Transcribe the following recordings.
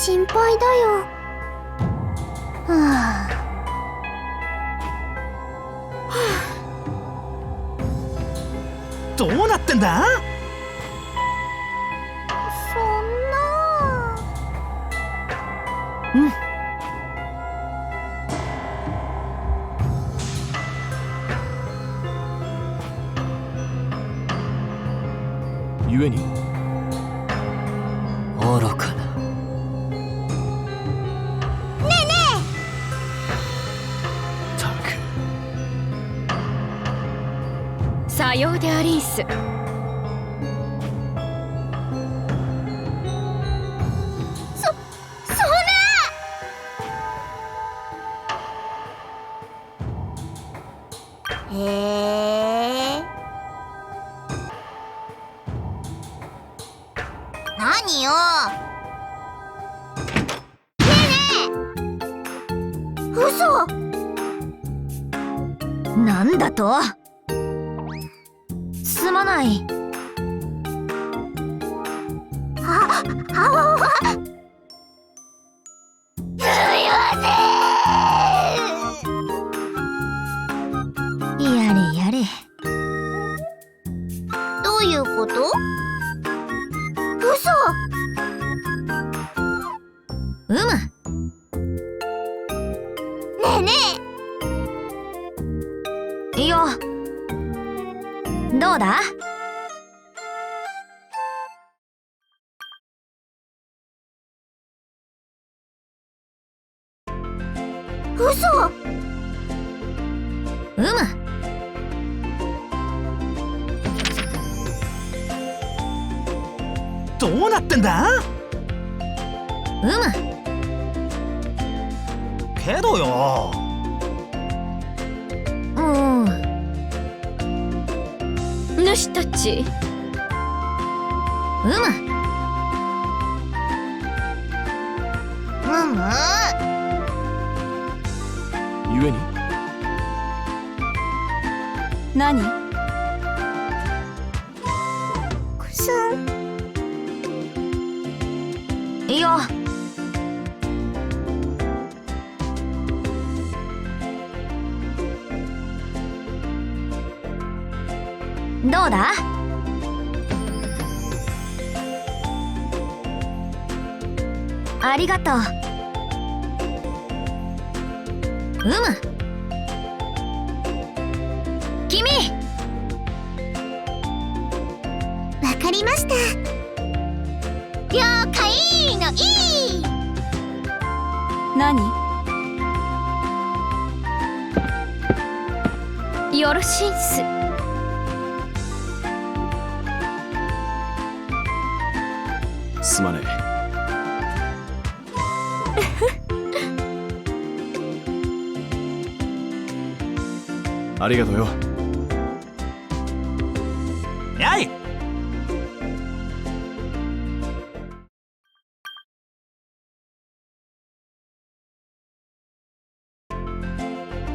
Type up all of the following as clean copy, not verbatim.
心配だよ。はあ。どうなってんだ？そんな。うん。故に愚かな。ねえねたく。さようでありんす。そんな。へえ。何よ。ねえねえ。嘘。なんだと。すまない。あわわ。すみません。やれやれ。どういうこと？嘘。うむ。ねえねえ。いいよ。どうだ？嘘。うむ。どうなってんだ？うむ。けどよ。主たち。うむ。故に何？くすん。いいよ。どうだ？ありがとう。うむ。君。わかりました。了解のいい。何？よろしいんす。すまねえ。ありがとうよ。やい。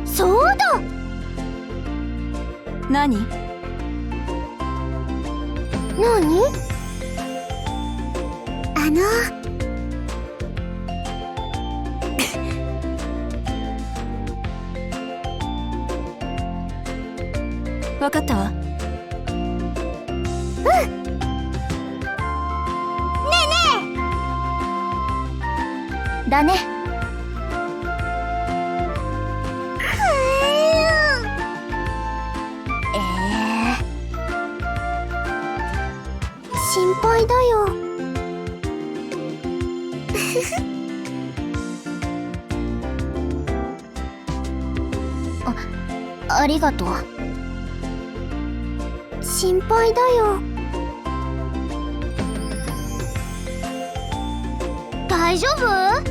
そうだ。何？何？わかったわ。ねえねえ。だね。心配だよ。ありがとう。心配だよ。大丈夫？あ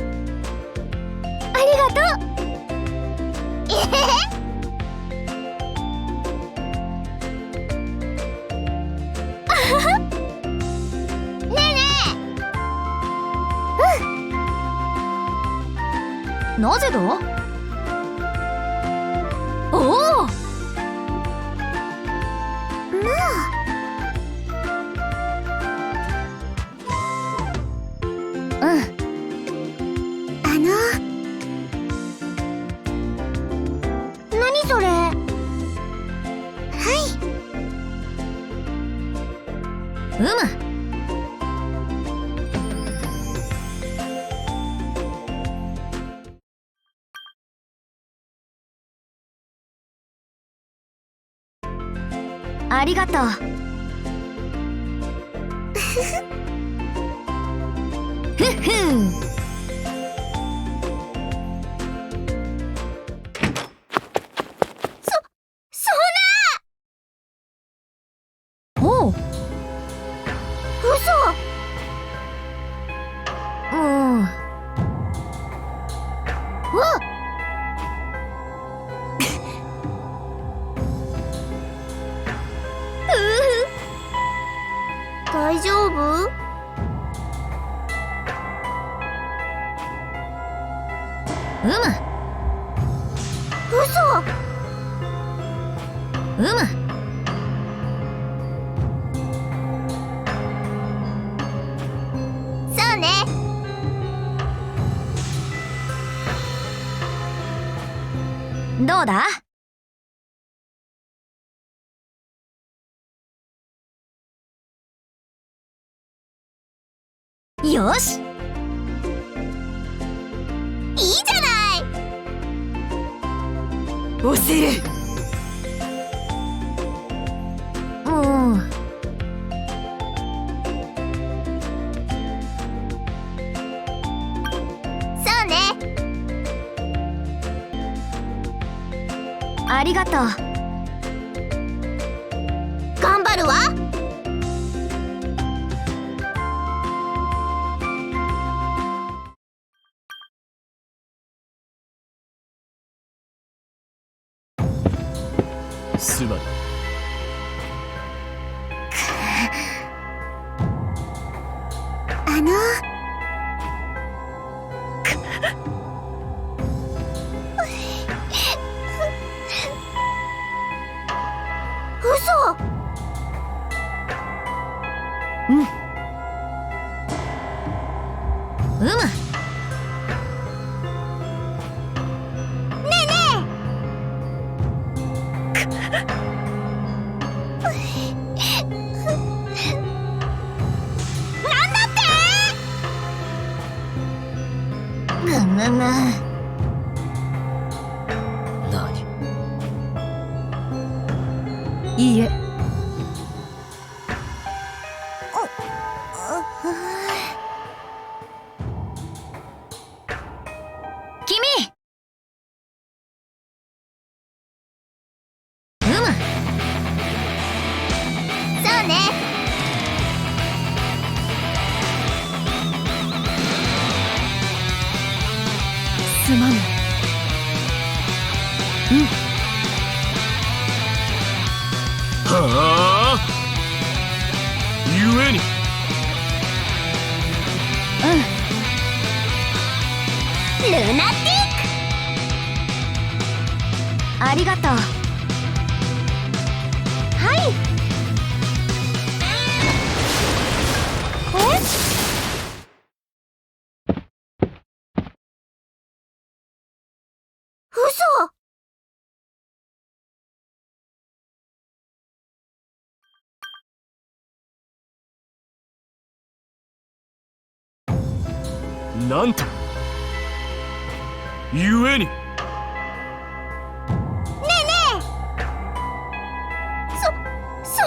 りがとう。ねえねえ。なぜだ？おお。まあ。む。ありがとう。ふっふん。そんな。おう。嘘。もう。わっ。大丈夫？うむ。嘘。うむ。そうね。どうだ？よし。いいじゃない。押せる。もう。そうね。ありがとう。頑張るわ。すまない。嘘。うん。うむ。ねえねえ。なんだって。ぐむむ。何？いいえ。君。うむ。そうね。すまない。うん。はあ。ゆえに。ルナティック。ありがとう。はい。嘘。なんと。ゆえに。ねえねえ。そん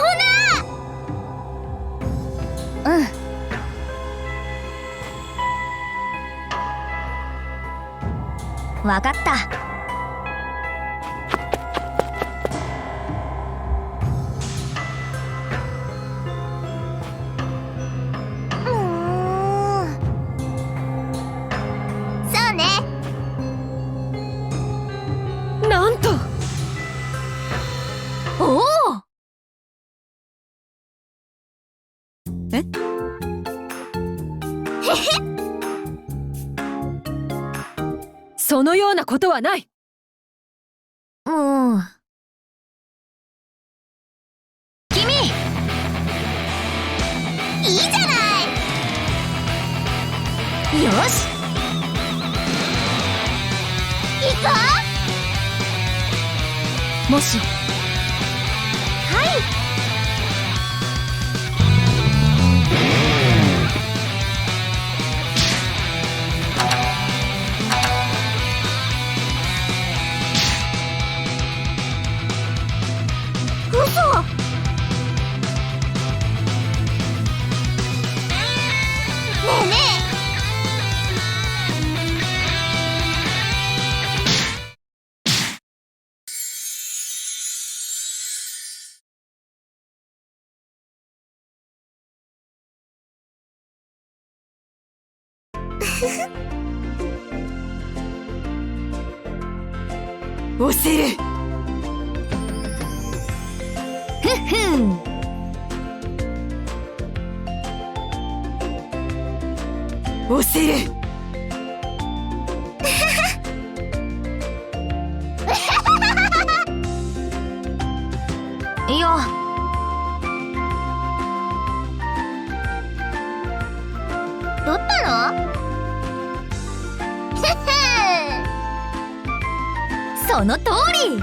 な。わかった。そうね。なんと。おお。え？へへ。そのようなことはない。もう。君。いいじゃない。よし。行こもし。う。はい。押せる。ふっふん。押せる。いや、どったの？ふっふん。その通り。